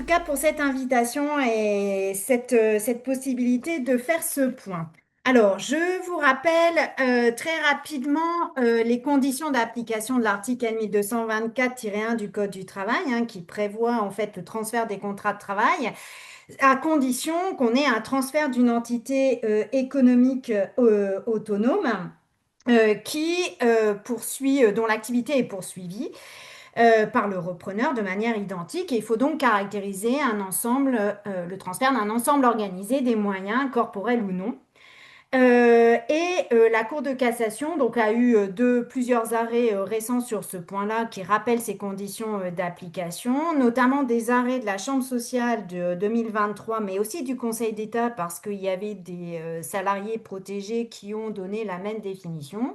tout cas pour cette invitation et cette possibilité de faire ce point. Alors, je vous rappelle très rapidement les conditions d'application de l'article L1224-1 du Code du travail, hein, qui prévoit en fait le transfert des contrats de travail, à condition qu'on ait un transfert d'une entité économique autonome dont l'activité est poursuivie par le repreneur de manière identique. Et il faut donc caractériser le transfert d'un ensemble organisé des moyens, corporels ou non. La Cour de cassation donc, a eu plusieurs arrêts récents sur ce point-là qui rappellent ces conditions d'application, notamment des arrêts de la Chambre sociale de 2023, mais aussi du Conseil d'État parce qu'il y avait des salariés protégés qui ont donné la même définition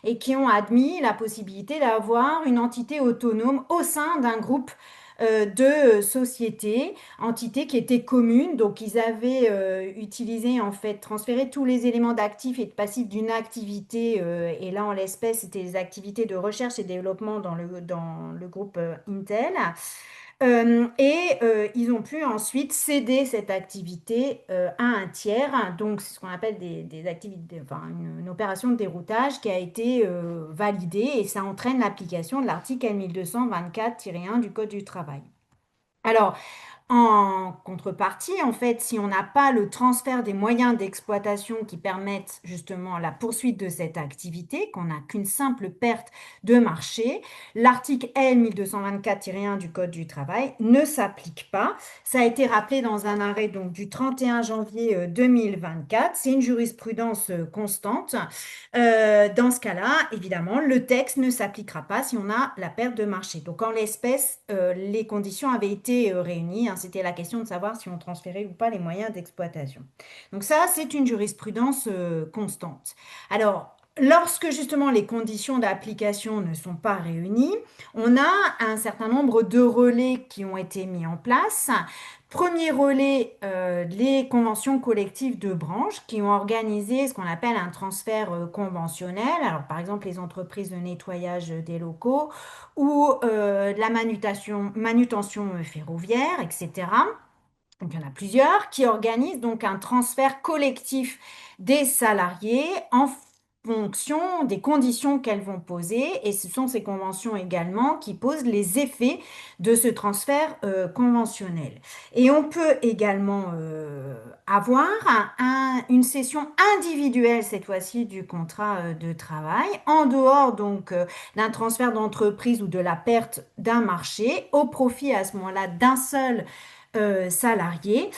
et qui ont admis la possibilité d'avoir une entité autonome au sein d'un groupe de sociétés, entités qui étaient communes. Donc, ils avaient utilisé, en fait, transféré tous les éléments d'actifs et de passifs d'une activité. Et là, en l'espèce, c'était les activités de recherche et développement dans le groupe Intel. Ils ont pu ensuite céder cette activité à un tiers. Donc, c'est ce qu'on appelle des activités, enfin, une opération de déroutage qui a été validée et ça entraîne l'application de l'article L1224-1 du Code du travail. Alors, en contrepartie, en fait, si on n'a pas le transfert des moyens d'exploitation qui permettent justement la poursuite de cette activité, qu'on n'a qu'une simple perte de marché, l'article L 1224-1 du Code du travail ne s'applique pas. Ça a été rappelé dans un arrêt donc, du 31 janvier 2024. C'est une jurisprudence constante. Dans ce cas-là, évidemment, le texte ne s'appliquera pas si on a la perte de marché. Donc, en l'espèce, les conditions avaient été réunies, hein. C'était la question de savoir si on transférait ou pas les moyens d'exploitation. Donc, ça, c'est une jurisprudence constante. Alors, lorsque justement les conditions d'application ne sont pas réunies, on a un certain nombre de relais qui ont été mis en place. Premier relais, les conventions collectives de branche qui ont organisé ce qu'on appelle un transfert conventionnel. Alors, par exemple, les entreprises de nettoyage des locaux ou de la manutention ferroviaire, etc. Donc, il y en a plusieurs qui organisent donc un transfert collectif des salariés en fonction des conditions qu'elles vont poser. Et ce sont ces conventions également qui posent les effets de ce transfert conventionnel. Et on peut également avoir une session individuelle, cette fois-ci, du contrat de travail, en dehors donc d'un transfert d'entreprise ou de la perte d'un marché, au profit à ce moment-là d'un seul salarié.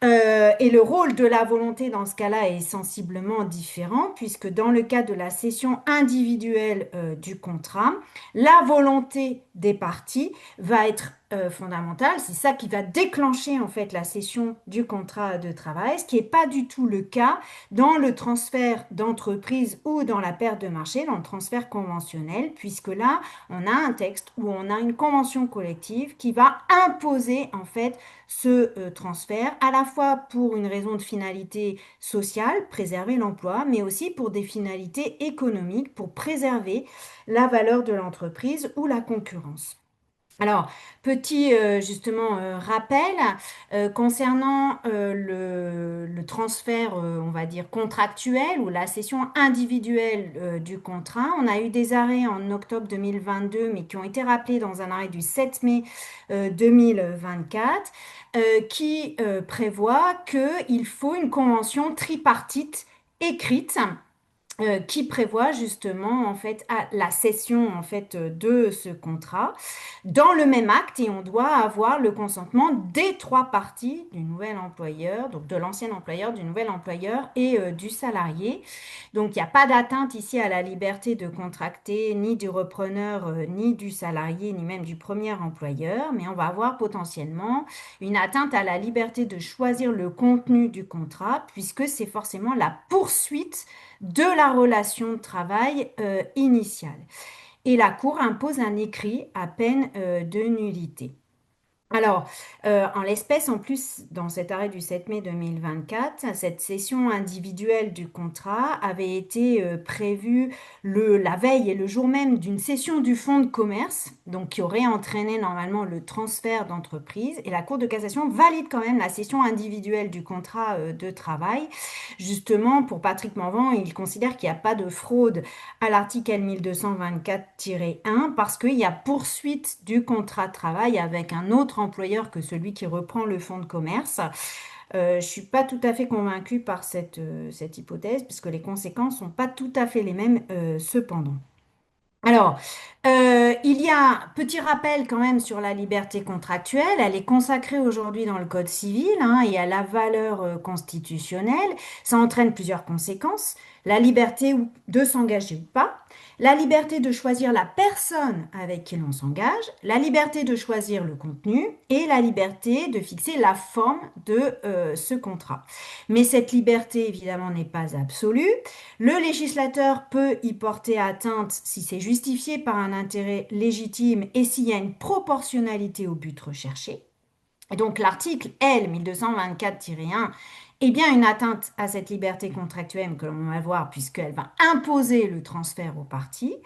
Et le rôle de la volonté dans ce cas-là est sensiblement différent, puisque dans le cas de la cession individuelle du contrat, la volonté des parties va être fondamentale. C'est ça qui va déclencher en fait la cession du contrat de travail, ce qui n'est pas du tout le cas dans le transfert d'entreprise ou dans la perte de marché, dans le transfert conventionnel, puisque là, on a un texte où on a une convention collective qui va imposer en fait ce transfert, à la fois pour une raison de finalité sociale, préserver l'emploi, mais aussi pour des finalités économiques, pour préserver la valeur de l'entreprise ou la concurrence. Alors, petit justement rappel concernant le transfert, on va dire, contractuel ou la cession individuelle du contrat. On a eu des arrêts en octobre 2022, mais qui ont été rappelés dans un arrêt du 7 mai 2024, qui prévoit qu'il faut une convention tripartite écrite qui prévoit justement en fait la cession en fait de ce contrat dans le même acte et on doit avoir le consentement des trois parties du nouvel employeur, donc de l'ancien employeur, du nouvel employeur et du salarié. Donc il n'y a pas d'atteinte ici à la liberté de contracter ni du repreneur, ni du salarié, ni même du premier employeur, mais on va avoir potentiellement une atteinte à la liberté de choisir le contenu du contrat puisque c'est forcément la poursuite de la relation de travail initiale. Et la Cour impose un écrit à peine de nullité. Alors, en l'espèce, en plus, dans cet arrêt du 7 mai 2024, cette cession individuelle du contrat avait été prévue la veille et le jour même d'une cession du fonds de commerce, donc qui aurait entraîné normalement le transfert d'entreprise. Et la Cour de cassation valide quand même la cession individuelle du contrat de travail. Justement, pour Patrick Morvan, il considère qu'il n'y a pas de fraude à l'article L1224-1 parce qu'il y a poursuite du contrat de travail avec un autre employeur que celui qui reprend le fonds de commerce. Je ne suis pas tout à fait convaincue par cette hypothèse puisque les conséquences ne sont pas tout à fait les mêmes cependant. Alors, il y a un petit rappel quand même sur la liberté contractuelle. Elle est consacrée aujourd'hui dans le Code civil, hein, et à la valeur constitutionnelle. Ça entraîne plusieurs conséquences. La liberté de s'engager ou pas, la liberté de choisir la personne avec qui l'on s'engage, la liberté de choisir le contenu et la liberté de fixer la forme de ce contrat. Mais cette liberté, évidemment, n'est pas absolue. Le législateur peut y porter atteinte si c'est justifié par un intérêt légitime et s'il y a une proportionnalité au but recherché. Et donc l'article L 1224-1 est bien une atteinte à cette liberté contractuelle que l'on va voir puisqu'elle va imposer le transfert aux parties.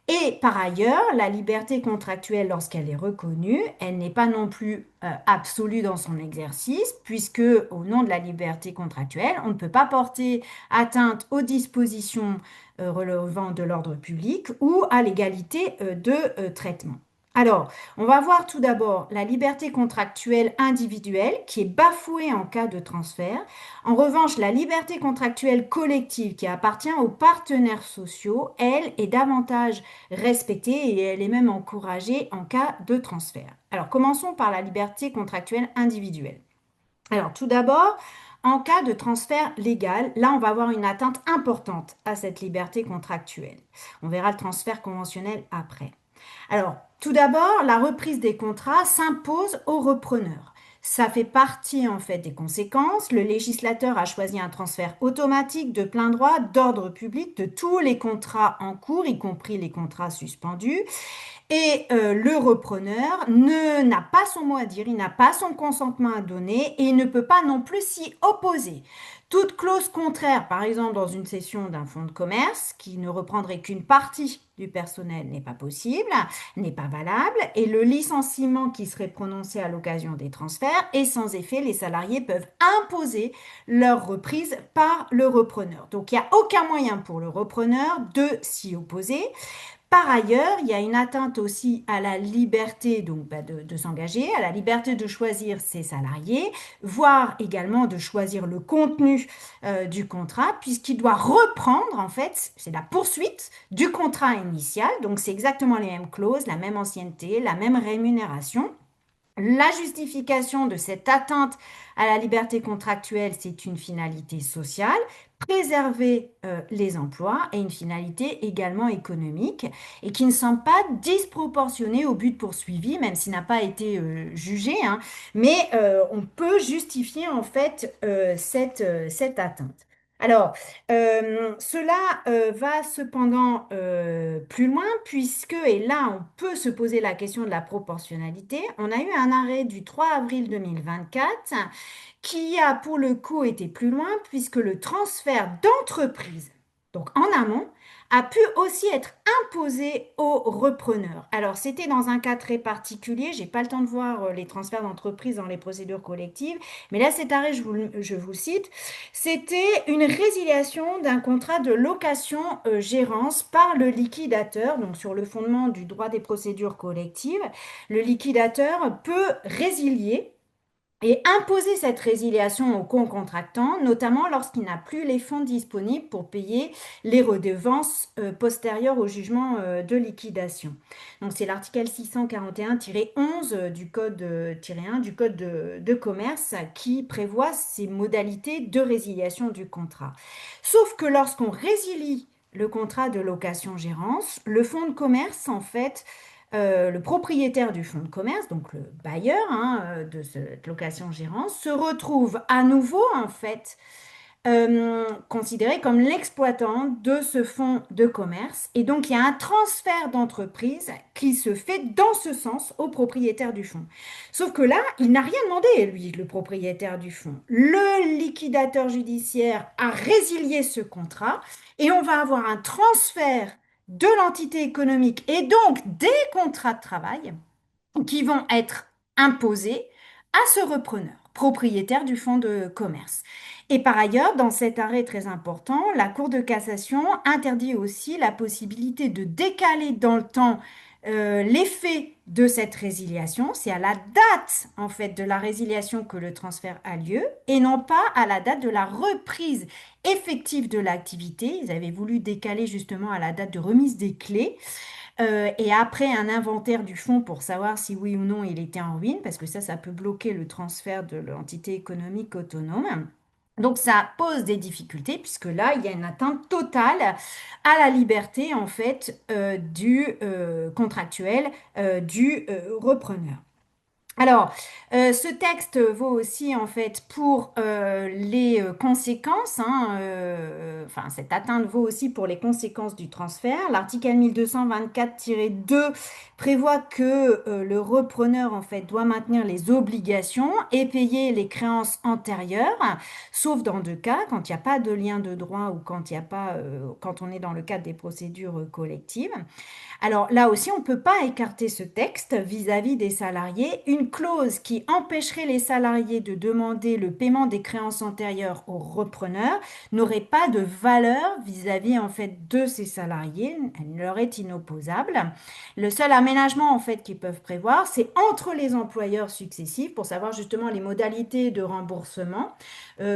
Et par ailleurs, la liberté contractuelle, lorsqu'elle est reconnue, elle n'est pas non plus absolue dans son exercice, puisque au nom de la liberté contractuelle, on ne peut pas porter atteinte aux dispositions relevant de l'ordre public ou à l'égalité de traitement. Alors, on va voir tout d'abord la liberté contractuelle individuelle qui est bafouée en cas de transfert. En revanche, la liberté contractuelle collective qui appartient aux partenaires sociaux, elle, est davantage respectée et elle est même encouragée en cas de transfert. Alors, commençons par la liberté contractuelle individuelle. Alors, tout d'abord, en cas de transfert légal, là, on va avoir une atteinte importante à cette liberté contractuelle. On verra le transfert conventionnel après. Alors, tout d'abord, la reprise des contrats s'impose aux repreneurs. Ça fait partie en fait des conséquences. Le législateur a choisi un transfert automatique de plein droit d'ordre public de tous les contrats en cours, y compris les contrats suspendus. Et le repreneur n'a pas son mot à dire, il n'a pas son consentement à donner et il ne peut pas non plus s'y opposer. Toute clause contraire, par exemple dans une cession d'un fonds de commerce qui ne reprendrait qu'une partie du personnel n'est pas possible, n'est pas valable et le licenciement qui serait prononcé à l'occasion des transferts est sans effet. Les salariés peuvent imposer leur reprise par le repreneur. Donc il n'y a aucun moyen pour le repreneur de s'y opposer. Par ailleurs, il y a une atteinte aussi à la liberté donc, de s'engager, à la liberté de choisir ses salariés, voire également de choisir le contenu du contrat, puisqu'il doit reprendre, en fait, c'est la poursuite du contrat initial. Donc, c'est exactement les mêmes clauses, la même ancienneté, la même rémunération. La justification de cette atteinte à la liberté contractuelle, c'est une finalité sociale, préserver les emplois et une finalité également économique et qui ne semble pas disproportionnée au but poursuivi, même s'il n'a pas été jugé, hein, mais on peut justifier en fait cette atteinte. Alors, cela va cependant plus loin puisque, et là on peut se poser la question de la proportionnalité, on a eu un arrêt du 3 avril 2024 qui a pour le coup été plus loin puisque le transfert d'entreprise, donc en amont, a pu aussi être imposé aux repreneurs. Alors c'était dans un cas très particulier, j'ai pas le temps de voir les transferts d'entreprise dans les procédures collectives, mais là cet arrêt, je vous cite, c'était une résiliation d'un contrat de location-gérance par le liquidateur, donc sur le fondement du droit des procédures collectives. Le liquidateur peut résilier et imposer cette résiliation au co-contractant, notamment lorsqu'il n'a plus les fonds disponibles pour payer les redevances postérieures au jugement de liquidation. Donc c'est l'article 641-11 du code 1 du code de commerce qui prévoit ces modalités de résiliation du contrat. Sauf que lorsqu'on résilie le contrat de location-gérance, le fonds de commerce, en fait, le propriétaire du fonds de commerce, donc le bailleur hein, de cette location-gérance, se retrouve à nouveau en fait considéré comme l'exploitant de ce fonds de commerce. Et donc, il y a un transfert d'entreprise qui se fait dans ce sens au propriétaire du fonds. Sauf que là, il n'a rien demandé, lui, le propriétaire du fonds. Le liquidateur judiciaire a résilié ce contrat et on va avoir un transfert de l'entité économique et donc des contrats de travail qui vont être imposés à ce repreneur, propriétaire du fonds de commerce. Et par ailleurs, dans cet arrêt très important, la Cour de cassation interdit aussi la possibilité de décaler dans le temps l'effet de cette résiliation. C'est à la date, en fait, de la résiliation que le transfert a lieu et non pas à la date de la reprise effective de l'activité. Ils avaient voulu décaler justement à la date de remise des clés. Et après un inventaire du fonds pour savoir si oui ou non il était en ruine, parce que ça peut bloquer le transfert de l'entité économique autonome. Donc ça pose des difficultés puisque là, il y a une atteinte totale à la liberté en fait du contractuel du repreneur. Alors, ce texte vaut aussi en fait pour les conséquences, hein, enfin cette atteinte vaut aussi pour les conséquences du transfert. L'article 1224-2 prévoit que le repreneur en fait doit maintenir les obligations et payer les créances antérieures, sauf dans deux cas, quand il n'y a pas de lien de droit ou quand il y a pas, quand on est dans le cadre des procédures collectives. Alors là aussi, on ne peut pas écarter ce texte vis-à-vis des salariés. Une clause qui empêcherait les salariés de demander le paiement des créances antérieures au repreneur n'aurait pas de valeur vis-à-vis en fait de ces salariés. Elle leur est inopposable. Le seul aménagement en fait qu'ils peuvent prévoir, c'est entre les employeurs successifs pour savoir justement les modalités de remboursement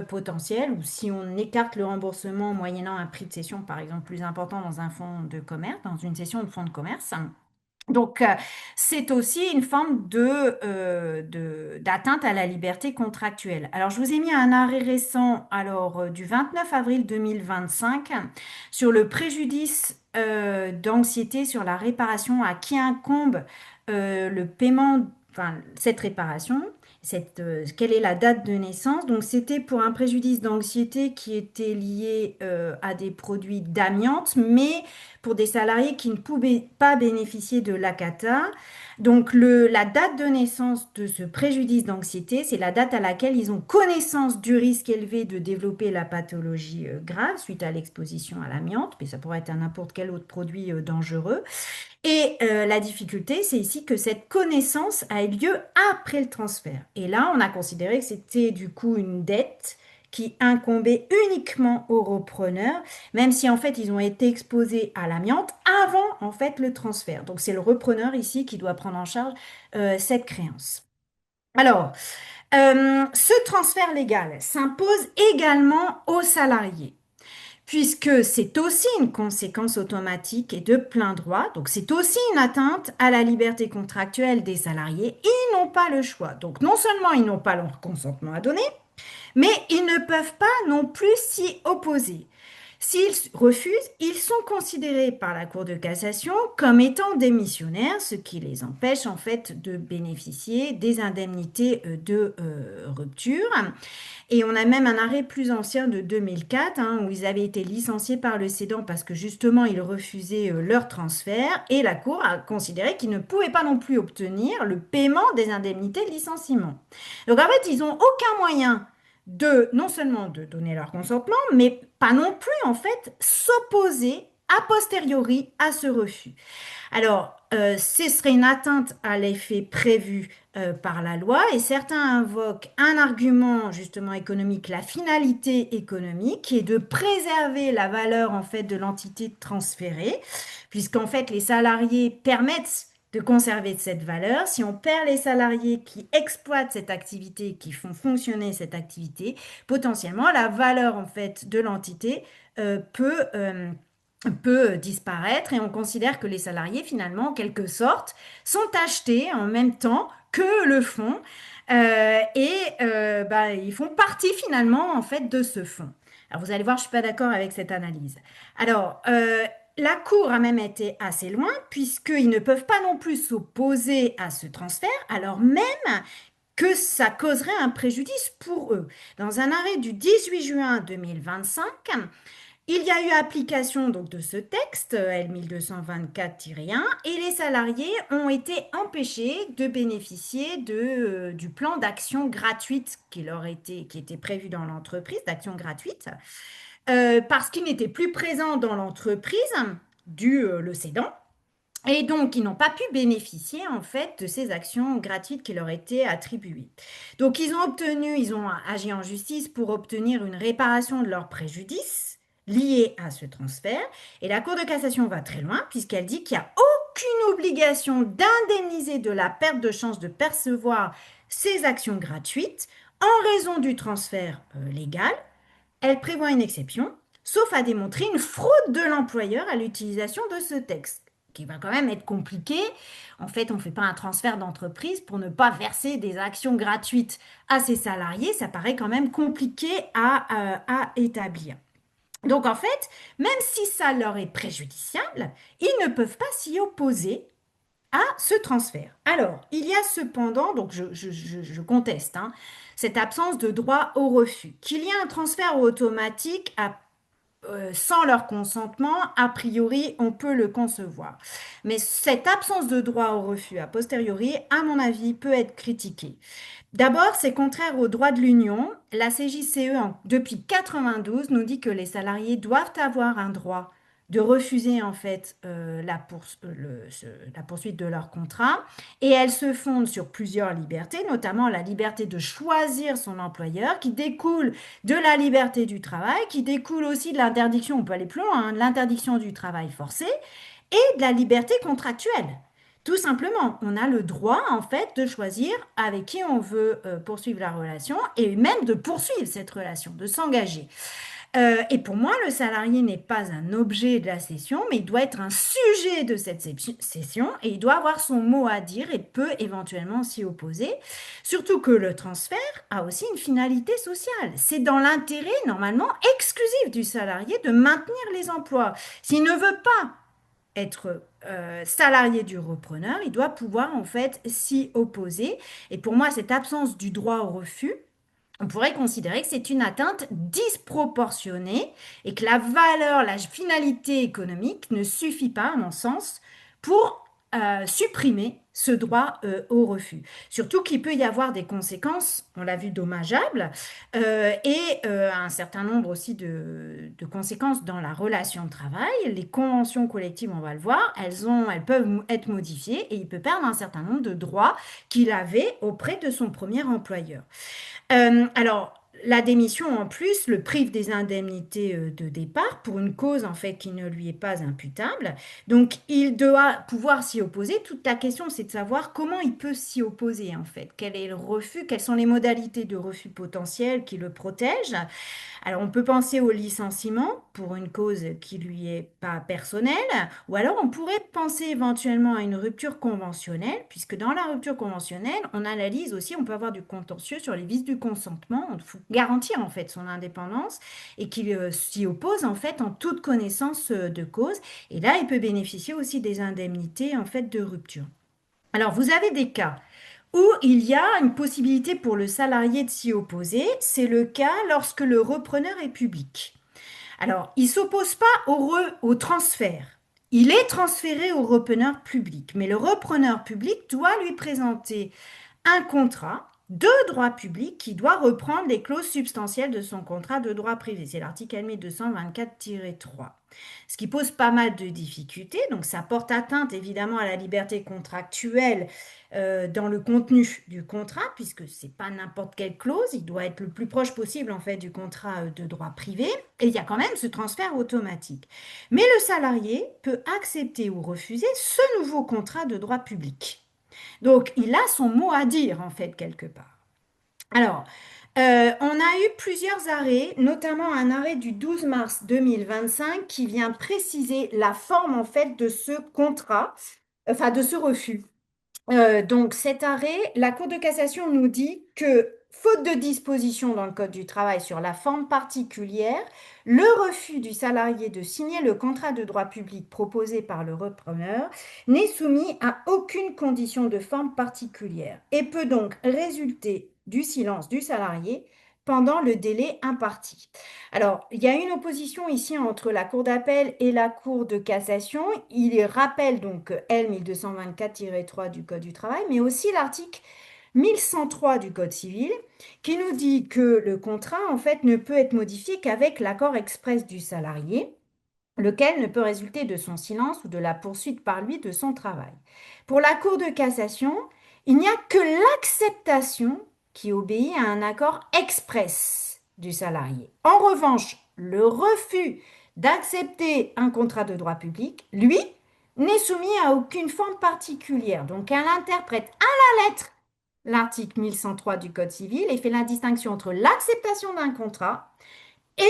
potentiel ou si on écarte le remboursement moyennant un prix de cession par exemple plus important dans un fonds de commerce, dans une session de fonds de commerce. Donc, c'est aussi une forme d'atteinte à la liberté contractuelle. Alors, je vous ai mis un arrêt récent, alors, du 29 avril 2025 sur le préjudice d'anxiété sur la réparation à qui incombe le paiement, enfin, cette réparation. Quelle est la date de naissance? Donc, c'était pour un préjudice d'anxiété qui était lié à des produits d'amiante, mais pour des salariés qui ne pouvaient pas bénéficier de l'ACATA. Donc, la date de naissance de ce préjudice d'anxiété, c'est la date à laquelle ils ont connaissance du risque élevé de développer la pathologie grave suite à l'exposition à l'amiante, mais ça pourrait être à n'importe quel autre produit dangereux. Et la difficulté, c'est ici que cette connaissance a eu lieu après le transfert. Et là, on a considéré que c'était du coup une dette qui incombait uniquement aux repreneurs, même si en fait ils ont été exposés à l'amiante avant en fait le transfert. Donc c'est le repreneur ici qui doit prendre en charge cette créance. Alors, ce transfert légal s'impose également aux salariés puisque c'est aussi une conséquence automatique et de plein droit. Donc c'est aussi une atteinte à la liberté contractuelle des salariés. Ils n'ont pas le choix. Donc non seulement ils n'ont pas leur consentement à donner, mais ils ne peuvent pas non plus s'y opposer. S'ils refusent, ils sont considérés par la Cour de cassation comme étant démissionnaires, ce qui les empêche en fait de bénéficier des indemnités de rupture. Et on a même un arrêt plus ancien de 2004 hein, où ils avaient été licenciés par le cédant parce que justement ils refusaient leur transfert et la Cour a considéré qu'ils ne pouvaient pas non plus obtenir le paiement des indemnités de licenciement. Donc en fait, ils n'ont aucun moyen de non seulement de donner leur consentement, mais pas non plus en fait s'opposer a posteriori à ce refus. Alors, ce serait une atteinte à l'effet prévu par la loi et certains invoquent un argument justement économique, la finalité économique, qui est de préserver la valeur en fait de l'entité transférée, puisqu'en fait les salariés permettent de conserver cette valeur. Si on perd les salariés qui exploitent cette activité, qui font fonctionner cette activité, potentiellement la valeur en fait de l'entité peut disparaître et on considère que les salariés, finalement, en quelque sorte, sont achetés en même temps que le fonds bah, ils font partie finalement en fait de ce fonds. Alors vous allez voir, je ne suis pas d'accord avec cette analyse. Alors, la Cour a même été assez loin puisqu'ils ne peuvent pas non plus s'opposer à ce transfert, alors même que ça causerait un préjudice pour eux. Dans un arrêt du 18 juin 2025, il y a eu application donc de ce texte L 1224-1 et les salariés ont été empêchés de bénéficier du plan d'action gratuite qui était prévu dans l'entreprise, d'action gratuite, parce qu'ils n'étaient plus présents dans l'entreprise du le cédant. Et donc, ils n'ont pas pu bénéficier en fait de ces actions gratuites qui leur étaient attribuées. Donc, ils ont agi en justice pour obtenir une réparation de leurs préjudices liés à ce transfert. Et la Cour de cassation va très loin puisqu'elle dit qu'il n'y a aucune obligation d'indemniser de la perte de chance de percevoir ces actions gratuites en raison du transfert légal. Elle prévoit une exception, sauf à démontrer une fraude de l'employeur à l'utilisation de ce texte, qui va quand même être compliqué. En fait, on ne fait pas un transfert d'entreprise pour ne pas verser des actions gratuites à ses salariés. Ça paraît quand même compliqué à établir. Donc, en fait, même si ça leur est préjudiciable, ils ne peuvent pas s'y opposer à ce transfert. Alors, il y a cependant, donc je conteste, hein, cette absence de droit au refus. Qu'il y ait un transfert automatique sans leur consentement, a priori, on peut le concevoir. Mais cette absence de droit au refus a posteriori, à mon avis, peut être critiquée. D'abord, c'est contraire au droit de l'Union. La CJCE, depuis 92, nous dit que les salariés doivent avoir un droit de refuser en fait la poursuite de leur contrat et elle se fonde sur plusieurs libertés, notamment la liberté de choisir son employeur qui découle de la liberté du travail, qui découle aussi de l'interdiction, on peut aller plus loin, hein, de l'interdiction du travail forcé et de la liberté contractuelle. Tout simplement, on a le droit en fait de choisir avec qui on veut poursuivre la relation et même de poursuivre cette relation, de s'engager. Et pour moi, le salarié n'est pas un objet de la cession, mais il doit être un sujet de cette cession et il doit avoir son mot à dire et peut éventuellement s'y opposer. Surtout que le transfert a aussi une finalité sociale. C'est dans l'intérêt normalement exclusif du salarié de maintenir les emplois. S'il ne veut pas être salarié du repreneur, il doit pouvoir en fait s'y opposer. Et pour moi, cette absence du droit au refus, on pourrait considérer que c'est une atteinte disproportionnée et que la valeur, la finalité économique ne suffit pas, à mon sens, pour supprimer ce droit au refus. Surtout qu'il peut y avoir des conséquences, on l'a vu, dommageables, et un certain nombre aussi de conséquences dans la relation de travail. Les conventions collectives, on va le voir, elles peuvent être modifiées et il peut perdre un certain nombre de droits qu'il avait auprès de son premier employeur. Alors, la démission, en plus, le prive des indemnités de départ pour une cause, en fait, qui ne lui est pas imputable. Donc, il doit pouvoir s'y opposer. Toute la question, c'est de savoir comment il peut s'y opposer, en fait. Quel est le refus? Quelles sont les modalités de refus potentiel qui le protègent? Alors, on peut penser au licenciement pour une cause qui lui est pas personnelle, ou alors on pourrait penser éventuellement à une rupture conventionnelle, puisque dans la rupture conventionnelle, on analyse aussi, on peut avoir du contentieux sur les vices du consentement, il faut garantir en fait son indépendance et qu'il s'y oppose en fait en toute connaissance de cause, et là, il peut bénéficier aussi des indemnités en fait de rupture. Alors, vous avez des cas où il y a une possibilité pour le salarié de s'y opposer. C'est le cas lorsque le repreneur est public. Alors, il ne s'oppose pas au transfert. Il est transféré au repreneur public, mais le repreneur public doit lui présenter un contrat de droit public qui doit reprendre les clauses substantielles de son contrat de droit privé. C'est l'article L 1224-3. Ce qui pose pas mal de difficultés. Donc, ça porte atteinte évidemment à la liberté contractuelle dans le contenu du contrat, puisque c'est pas n'importe quelle clause. Il doit être le plus proche possible en fait du contrat de droit privé. Et il y a quand même ce transfert automatique. Mais le salarié peut accepter ou refuser ce nouveau contrat de droit public. Donc, il a son mot à dire, en fait, quelque part. Alors, on a eu plusieurs arrêts, notamment un arrêt du 12 mars 2025 qui vient préciser la forme, en fait, de ce contrat, enfin, de ce refus. Donc, cet arrêt, la Cour de cassation nous dit que faute de disposition dans le Code du travail sur la forme particulière, le refus du salarié de signer le contrat de droit public proposé par le repreneur n'est soumis à aucune condition de forme particulière et peut donc résulter du silence du salarié pendant le délai imparti. Alors, il y a une opposition ici entre la Cour d'appel et la Cour de cassation. Il rappelle donc L 1224-3 du Code du travail, mais aussi l'article 1103 du Code civil qui nous dit que le contrat, en fait, ne peut être modifié qu'avec l'accord express du salarié, lequel ne peut résulter de son silence ou de la poursuite par lui de son travail. Pour la Cour de cassation, il n'y a que l'acceptation qui obéit à un accord express du salarié. En revanche, le refus d'accepter un contrat de droit public, lui, n'est soumis à aucune forme particulière. Donc, elle interprète à la lettre l'article 1103 du Code civil et fait la distinction entre l'acceptation d'un contrat et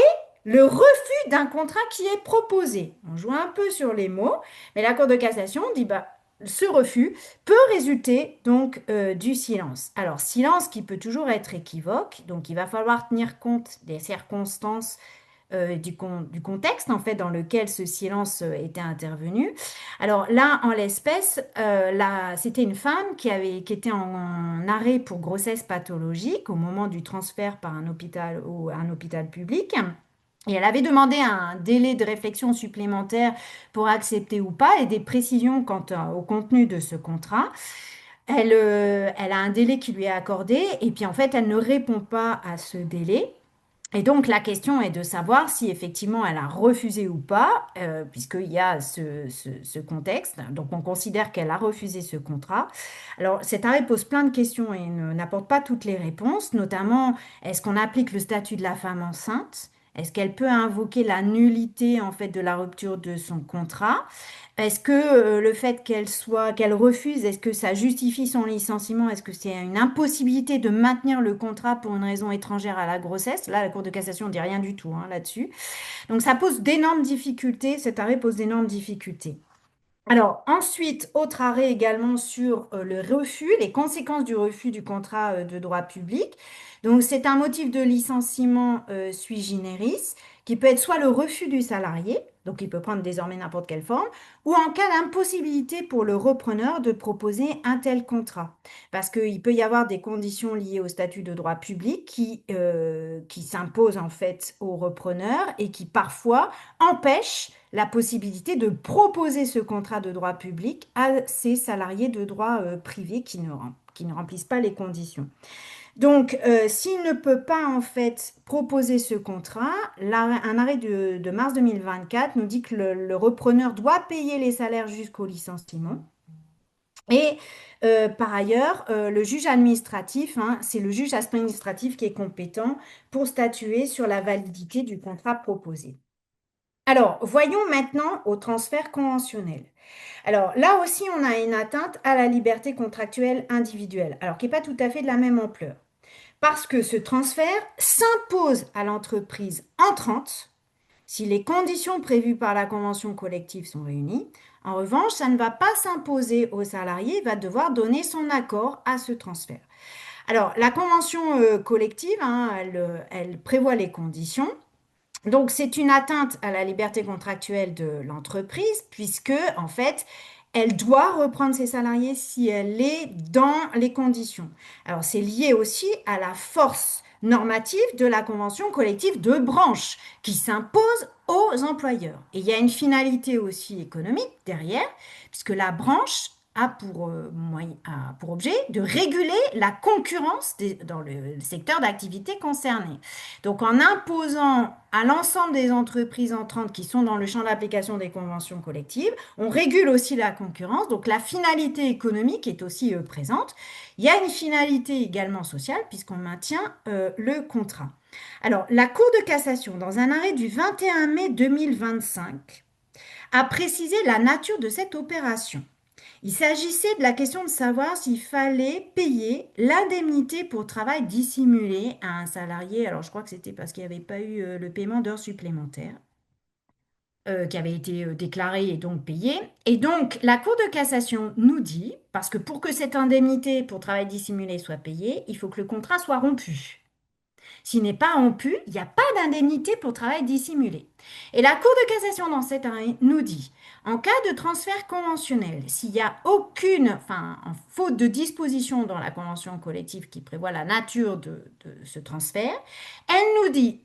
le refus d'un contrat qui est proposé. On joue un peu sur les mots, mais la Cour de cassation dit bah, ce refus peut résulter donc du silence. Alors silence qui peut toujours être équivoque, donc il va falloir tenir compte des circonstances du contexte en fait dans lequel ce silence était intervenu. Alors là, en l'espèce, c'était une femme qui était en arrêt pour grossesse pathologique au moment du transfert par un hôpital ou un hôpital public. Et elle avait demandé un délai de réflexion supplémentaire pour accepter ou pas et des précisions quant au contenu de ce contrat. Elle a un délai qui lui est accordé et puis en fait, elle ne répond pas à ce délai. Et donc la question est de savoir si effectivement elle a refusé ou pas, puisqu'il y a ce contexte. Donc on considère qu'elle a refusé ce contrat. Alors cet arrêt pose plein de questions et n'apporte pas toutes les réponses, notamment est-ce qu'on applique le statut de la femme enceinte? Est-ce qu'elle peut invoquer la nullité en fait de la rupture de son contrat? Est-ce que le fait qu'elle refuse, est-ce que ça justifie son licenciement? Est-ce que c'est une impossibilité de maintenir le contrat pour une raison étrangère à la grossesse? Là, la Cour de cassation ne dit rien du tout hein, là-dessus. Donc ça pose d'énormes difficultés, cet arrêt pose d'énormes difficultés. Alors ensuite, autre arrêt également sur le refus, les conséquences du refus du contrat de droit public. Donc c'est un motif de licenciement sui generis qui peut être soit le refus du salarié, donc il peut prendre désormais n'importe quelle forme, ou en cas d'impossibilité pour le repreneur de proposer un tel contrat. Parce qu'il peut y avoir des conditions liées au statut de droit public qui s'imposent en fait au repreneur et qui parfois empêchent la possibilité de proposer ce contrat de droit public à ces salariés de droit privé qui ne remplissent pas les conditions. Donc, s'il ne peut pas en fait proposer ce contrat, un arrêt de mars 2024 nous dit que le repreneur doit payer les salaires jusqu'au licenciement. Et par ailleurs, le juge administratif, hein, c'est le juge administratif qui est compétent pour statuer sur la validité du contrat proposé. Alors, voyons maintenant au transfert conventionnel. Alors, là aussi, on a une atteinte à la liberté contractuelle individuelle, alors qui n'est pas tout à fait de la même ampleur. Parce que ce transfert s'impose à l'entreprise entrante si les conditions prévues par la convention collective sont réunies. En revanche, ça ne va pas s'imposer au salarié, il va devoir donner son accord à ce transfert. Alors, la convention collective, hein, elle prévoit les conditions. Donc, c'est une atteinte à la liberté contractuelle de l'entreprise, puisque, en fait, elle doit reprendre ses salariés si elle est dans les conditions. Alors, c'est lié aussi à la force normative de la convention collective de branche qui s'impose aux employeurs. Et il y a une finalité aussi économique derrière, puisque la branche a pour objet de réguler la concurrence dans le secteur d'activité concerné. Donc, en imposant à l'ensemble des entreprises entrantes qui sont dans le champ d'application des conventions collectives, on régule aussi la concurrence. Donc, la finalité économique est aussi présente. Il y a une finalité également sociale puisqu'on maintient le contrat. Alors, la Cour de cassation, dans un arrêt du 21 mai 2025, a précisé la nature de cette opération. Il s'agissait de la question de savoir s'il fallait payer l'indemnité pour travail dissimulé à un salarié. Alors, je crois que c'était parce qu'il n'y avait pas eu le paiement d'heures supplémentaires. qui avait été déclaré et donc payé. Et donc, la Cour de cassation nous dit, parce que pour que cette indemnité pour travail dissimulé soit payée, il faut que le contrat soit rompu. S'il n'est pas rompu, il n'y a pas d'indemnité pour travail dissimulé. Et la Cour de cassation, dans cet arrêt, nous dit, en cas de transfert conventionnel, s'il n'y a aucune, enfin, en faute de disposition dans la convention collective qui prévoit la nature de ce transfert, elle nous dit,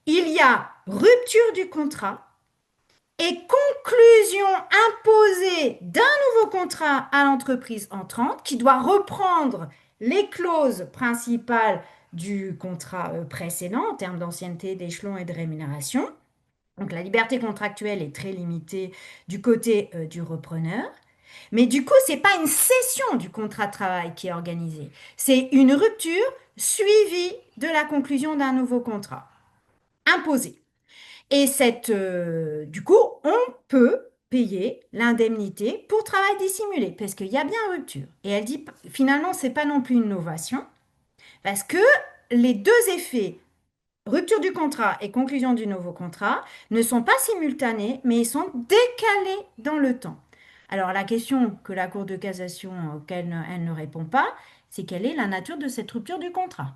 il y a rupture du contrat et conclusion imposée d'un nouveau contrat à l'entreprise entrante qui doit reprendre les clauses principales du contrat précédent en termes d'ancienneté, d'échelon et de rémunération. Donc la liberté contractuelle est très limitée du côté du repreneur. Mais du coup, ce n'est pas une cession du contrat de travail qui est organisée. C'est une rupture suivie de la conclusion d'un nouveau contrat imposé. Et du coup, on peut payer l'indemnité pour travail dissimulé parce qu'il y a bien rupture. Et elle dit finalement, c'est pas non plus une novation parce que les deux effets, rupture du contrat et conclusion du nouveau contrat, ne sont pas simultanés, mais ils sont décalés dans le temps. Alors la question que la Cour de cassation auquel elle ne répond pas, c'est quelle est la nature de cette rupture du contrat?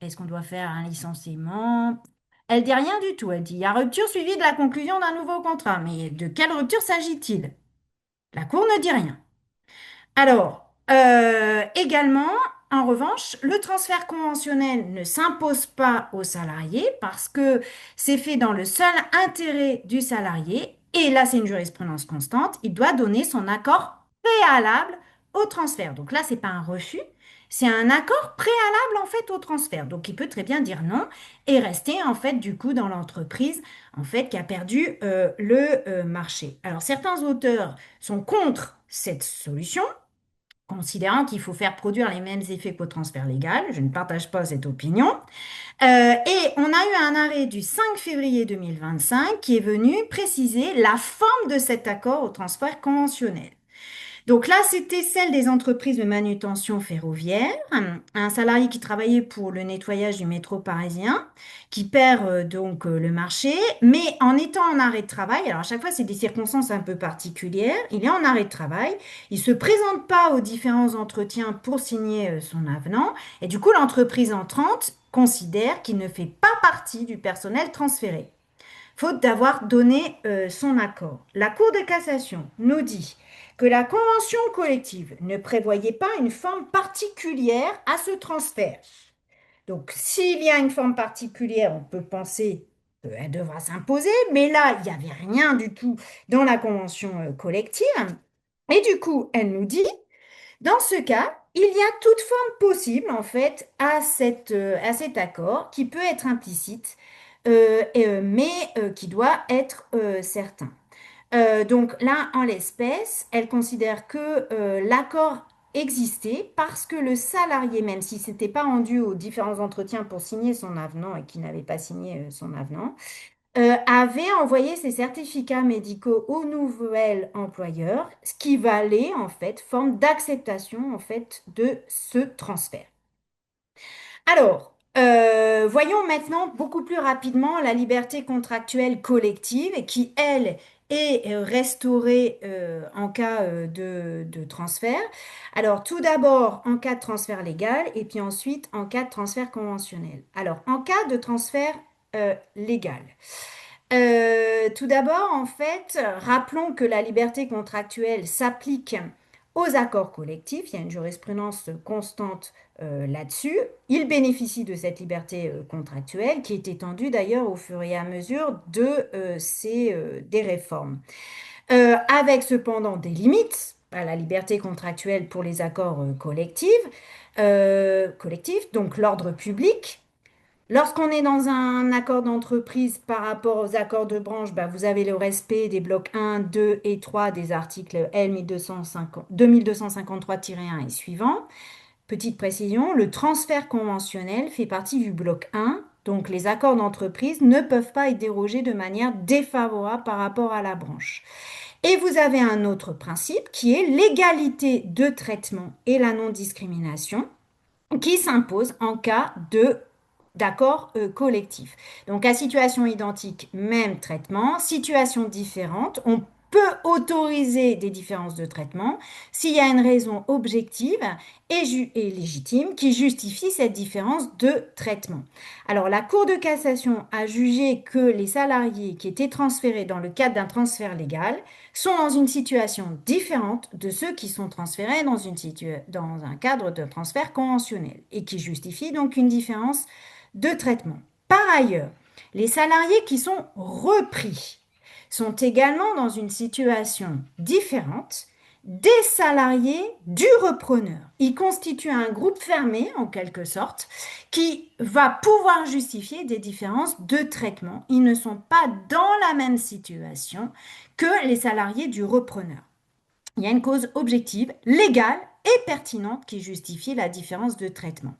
Est-ce qu'on doit faire un licenciement? Elle dit rien du tout. Elle dit, il y a rupture suivie de la conclusion d'un nouveau contrat. Mais de quelle rupture s'agit-il? La Cour ne dit rien. Alors, également, en revanche, le transfert conventionnel ne s'impose pas aux salariés parce que c'est fait dans le seul intérêt du salarié. Et là, c'est une jurisprudence constante. Il doit donner son accord préalable au transfert. Donc là, c'est pas un refus, c'est un accord préalable en fait au transfert. Donc il peut très bien dire non et rester en fait du coup dans l'entreprise en fait qui a perdu le marché. Alors certains auteurs sont contre cette solution, considérant qu'il faut faire produire les mêmes effets qu'au transfert légal. Je ne partage pas cette opinion. Et on a eu un arrêt du 5 février 2025 qui est venu préciser la forme de cet accord au transfert conventionnel. Donc là, c'était celle des entreprises de manutention ferroviaire, un salarié qui travaillait pour le nettoyage du métro parisien, qui perd donc le marché, mais en étant en arrêt de travail, alors à chaque fois, c'est des circonstances un peu particulières, il est en arrêt de travail, il se présente pas aux différents entretiens pour signer son avenant, et du coup, l'entreprise entrante considère qu'il ne fait pas partie du personnel transféré, faute d'avoir donné son accord. La Cour de cassation nous dit que la convention collective ne prévoyait pas une forme particulière à ce transfert. Donc, s'il y a une forme particulière, on peut penser qu'elle devra s'imposer, mais là, il n'y avait rien du tout dans la convention collective. Et du coup, elle nous dit, dans ce cas, il y a toute forme possible, en fait, à cet accord qui peut être implicite, mais qui doit être certain. Donc là, en l'espèce, elle considère que l'accord existait parce que le salarié, même s'il ne s'était pas rendu aux différents entretiens pour signer son avenant et qui n'avait pas signé son avenant, avait envoyé ses certificats médicaux au nouvel employeur, ce qui valait en fait forme d'acceptation en fait de ce transfert. Alors, voyons maintenant beaucoup plus rapidement la liberté contractuelle collective qui, elle, est restaurée en cas de transfert. Alors, tout d'abord en cas de transfert légal et puis ensuite en cas de transfert conventionnel. Alors, en cas de transfert légal. Tout d'abord, en fait, rappelons que la liberté contractuelle s'applique aux accords collectifs. Il y a une jurisprudence constante là-dessus. Il bénéficie de cette liberté contractuelle qui est étendue d'ailleurs au fur et à mesure des réformes. Avec cependant des limites à la liberté contractuelle pour les accords collectifs, donc l'ordre public. Lorsqu'on est dans un accord d'entreprise par rapport aux accords de branche, bah, vous avez le respect des blocs 1, 2 et 3 des articles L 2253-1 et suivants. Petite précision, le transfert conventionnel fait partie du bloc 1, donc les accords d'entreprise ne peuvent pas être dérogés de manière défavorable par rapport à la branche. Et vous avez un autre principe qui est l'égalité de traitement et la non-discrimination qui s'impose en cas de d'accord collectif. Donc à situation identique, même traitement. Situation différente, on peut autoriser des différences de traitement s'il y a une raison objective et légitime qui justifie cette différence de traitement. Alors la Cour de cassation a jugé que les salariés qui étaient transférés dans le cadre d'un transfert légal sont dans une situation différente de ceux qui sont transférés dans un cadre de transfert conventionnel et qui justifie donc une différence de traitement. Par ailleurs, les salariés qui sont repris sont également dans une situation différente des salariés du repreneur. Ils constituent un groupe fermé, en quelque sorte, qui va pouvoir justifier des différences de traitement. Ils ne sont pas dans la même situation que les salariés du repreneur. Il y a une cause objective, légale et pertinente qui justifie la différence de traitement.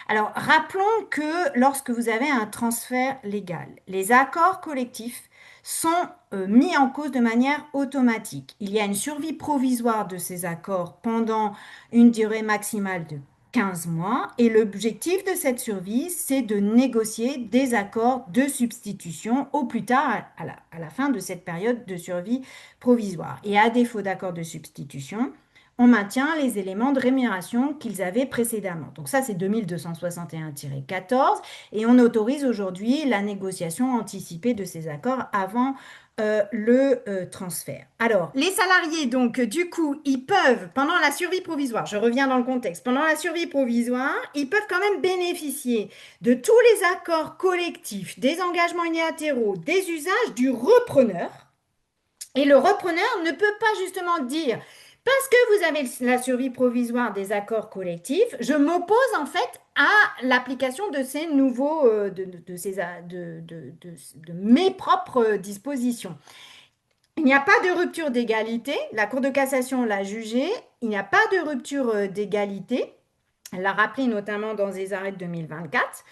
Alors, rappelons que lorsque vous avez un transfert légal, les accords collectifs sont mis en cause de manière automatique. Il y a une survie provisoire de ces accords pendant une durée maximale de 15 mois et l'objectif de cette survie, c'est de négocier des accords de substitution au plus tard à la fin de cette période de survie provisoire. Et à défaut d'accord de substitution, on maintient les éléments de rémunération qu'ils avaient précédemment. Donc ça, c'est 2261-14 et on autorise aujourd'hui la négociation anticipée de ces accords avant le transfert. Alors, les salariés, donc, du coup, ils peuvent, pendant la survie provisoire, je reviens dans le contexte, pendant la survie provisoire, ils peuvent quand même bénéficier de tous les accords collectifs, des engagements unilatéraux, des usages du repreneur. Et le repreneur ne peut pas justement dire, parce que vous avez la survie provisoire des accords collectifs, je m'oppose en fait à l'application de ces nouveaux, de mes propres dispositions. Il n'y a pas de rupture d'égalité. La Cour de cassation l'a jugé. Il n'y a pas de rupture d'égalité. Elle l'a rappelé notamment dans des arrêts de 2024.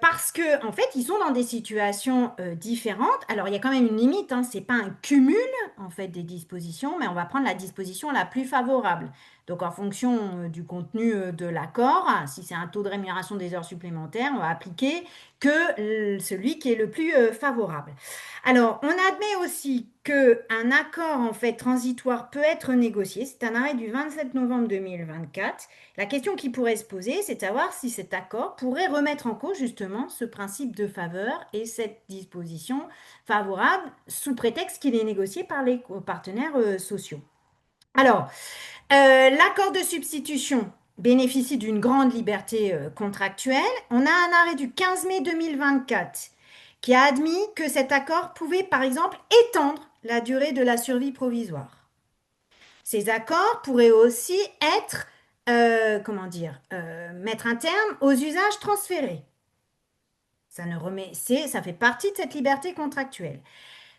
Parce que en fait, ils sont dans des situations différentes. Alors, il y a quand même une limite, hein, c'est pas un cumul en fait des dispositions, mais on va prendre la disposition la plus favorable. Donc, en fonction du contenu de l'accord, si c'est un taux de rémunération des heures supplémentaires, on va appliquer que celui qui est le plus favorable. Alors, on admet aussi que un accord en fait transitoire peut être négocié. C'est un arrêt du 27 novembre 2024. La question qui pourrait se poser, c'est de savoir si cet accord pourrait remettre en cause justement ce principe de faveur et cette disposition favorable sous prétexte qu'il est négocié par les partenaires sociaux. Alors, l'accord de substitution bénéficie d'une grande liberté contractuelle. On a un arrêt du 15 mai 2024 qui a admis que cet accord pouvait par exemple étendre la durée de la survie provisoire. Ces accords pourraient aussi être mettre un terme aux usages transférés. Ça fait partie de cette liberté contractuelle.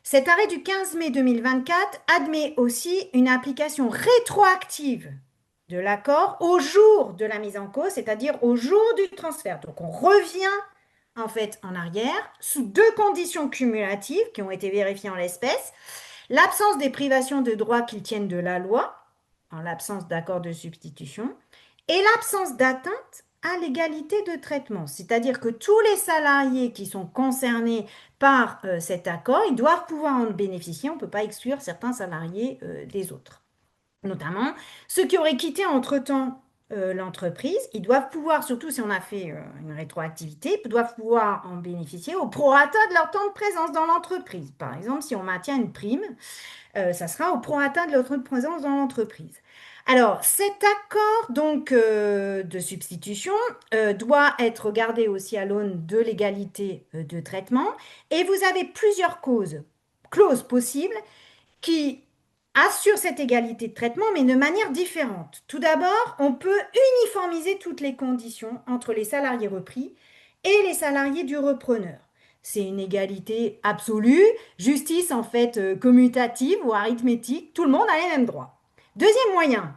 Cet arrêt du 15 mai 2024 admet aussi une application rétroactive de l'accord au jour de la mise en cause, c'est-à-dire au jour du transfert. Donc on revient en fait en arrière sous deux conditions cumulatives qui ont été vérifiées en l'espèce. L'absence des privations de droits qu'ils tiennent de la loi, en l'absence d'accord de substitution, et l'absence d'atteinte à l'égalité de traitement. C'est-à-dire que tous les salariés qui sont concernés par cet accord, ils doivent pouvoir en bénéficier. On ne peut pas exclure certains salariés des autres. Notamment ceux qui auraient quitté entre-temps l'entreprise, ils doivent pouvoir, surtout si on a fait une rétroactivité, ils doivent pouvoir en bénéficier au prorata de leur temps de présence dans l'entreprise. Par exemple, si on maintient une prime, ça sera au prorata de leur temps de présence dans l'entreprise. Alors, cet accord donc de substitution doit être regardé aussi à l'aune de l'égalité de traitement et vous avez plusieurs clauses possibles qui assurent cette égalité de traitement mais de manière différente. Tout d'abord, on peut uniformiser toutes les conditions entre les salariés repris et les salariés du repreneur. C'est une égalité absolue, justice en fait commutative ou arithmétique, tout le monde a les mêmes droits. Deuxième moyen,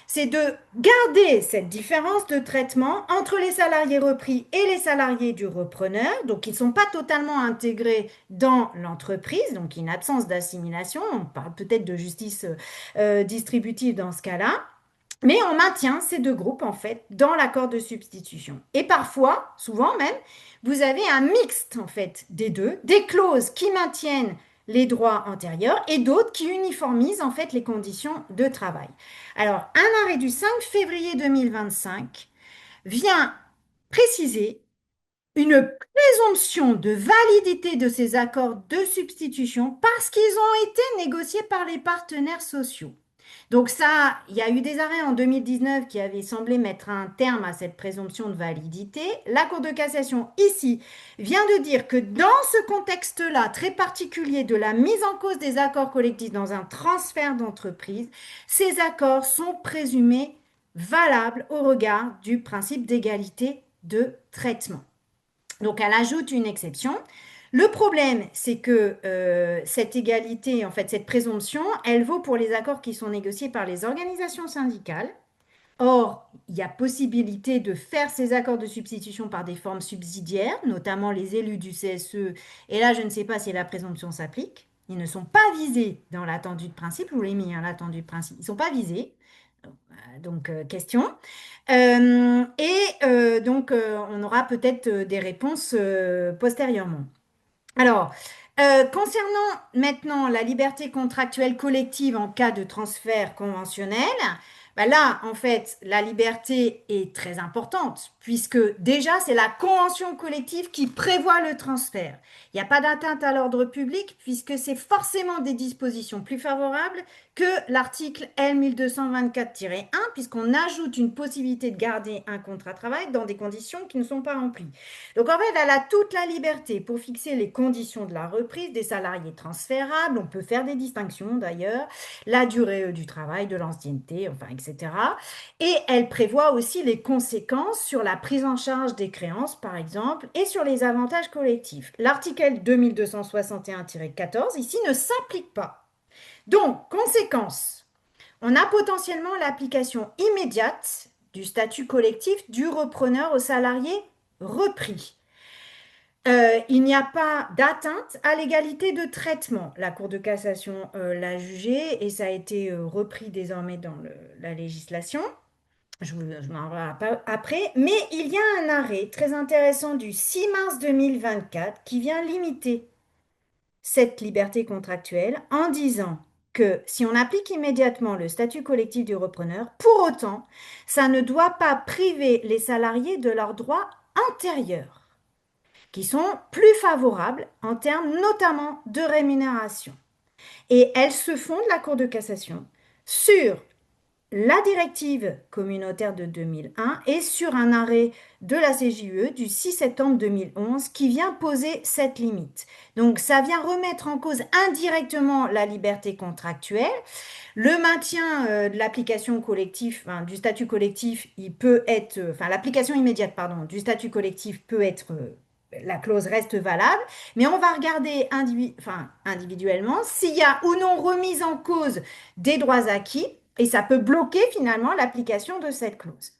c'est de garder cette différence de traitement entre les salariés repris et les salariés du repreneur. Donc, ils ne sont pas totalement intégrés dans l'entreprise, donc une absence d'assimilation. On parle peut-être de justice distributive dans ce cas-là. Mais on maintient ces deux groupes, en fait, dans l'accord de substitution. Et parfois, souvent même, vous avez un mixte, en fait, des deux, des clauses qui maintiennent les droits antérieurs et d'autres qui uniformisent, en fait, les conditions de travail. Alors, un arrêt du 5 février 2025 vient préciser une présomption de validité de ces accords de substitution parce qu'ils ont été négociés par les partenaires sociaux. Donc ça, il y a eu des arrêts en 2019 qui avaient semblé mettre un terme à cette présomption de validité. La Cour de cassation, ici, vient de dire que dans ce contexte-là, très particulier de la mise en cause des accords collectifs dans un transfert d'entreprise, ces accords sont présumés valables au regard du principe d'égalité de traitement. Donc, elle ajoute une exception. Le problème, c'est que cette égalité, en fait, cette présomption, elle vaut pour les accords qui sont négociés par les organisations syndicales. Or, il y a possibilité de faire ces accords de substitution par des formes subsidiaires, notamment les élus du CSE. Et là, je ne sais pas si la présomption s'applique. Ils ne sont pas visés dans l'attendu de principe. Je vous l'ai mis, hein, l'attendu de principe. Ils ne sont pas visés. Donc, question. On aura peut-être des réponses postérieurement. Alors, concernant maintenant la liberté contractuelle collective en cas de transfert conventionnel, bah là, en fait, la liberté est très importante, puisque déjà, c'est la convention collective qui prévoit le transfert. Il n'y a pas d'atteinte à l'ordre public, puisque c'est forcément des dispositions plus favorables que l'article L 1224-1, puisqu'on ajoute une possibilité de garder un contrat de travail dans des conditions qui ne sont pas remplies. Donc en fait, elle a toute la liberté pour fixer les conditions de la reprise des salariés transférables. On peut faire des distinctions d'ailleurs, la durée du travail, de l'ancienneté, enfin, etc. Et elle prévoit aussi les conséquences sur la prise en charge des créances, par exemple, et sur les avantages collectifs. L'article 2261-14 ici ne s'applique pas. Donc, conséquence, on a potentiellement l'application immédiate du statut collectif du repreneur au salarié repris. Il n'y a pas d'atteinte à l'égalité de traitement. La Cour de cassation l'a jugé et ça a été repris désormais dans la législation. Je m'en reparlerai après. Mais il y a un arrêt très intéressant du 6 mars 2024 qui vient limiter cette liberté contractuelle en disant que si on applique immédiatement le statut collectif du repreneur, pour autant, ça ne doit pas priver les salariés de leurs droits antérieurs qui sont plus favorables en termes notamment de rémunération. Et elle se fonde, la Cour de cassation, sur la directive communautaire de 2001 et sur un arrêt de la CJUE du 6 septembre 2011 qui vient poser cette limite. Donc ça vient remettre en cause indirectement la liberté contractuelle. Le maintien de l'application collective, enfin, du statut collectif, il peut être, enfin l'application immédiate, pardon, du statut collectif peut être la clause reste valable, mais on va regarder individuellement s'il y a ou non remise en cause des droits acquis, et ça peut bloquer finalement l'application de cette clause.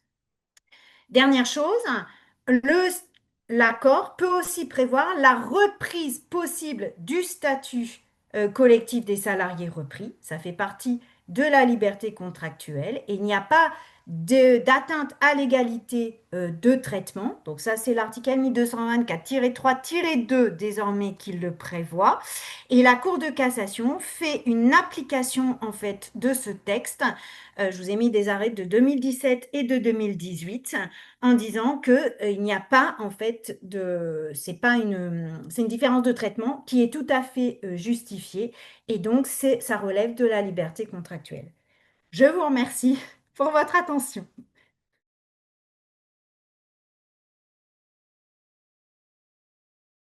Dernière chose, l'accord peut aussi prévoir la reprise possible du statut collectif des salariés repris. Ça fait partie de la liberté contractuelle et il n'y a pas d'atteinte à l'égalité de traitement. Donc ça, c'est l'article 1224-3-2 désormais qui le prévoit. Et la Cour de cassation fait une application en fait de ce texte. Je vous ai mis des arrêts de 2017 et de 2018 en disant que il n'y a pas en fait c'est une différence de traitement qui est tout à fait justifiée et donc ça relève de la liberté contractuelle. Je vous remercie pour votre attention.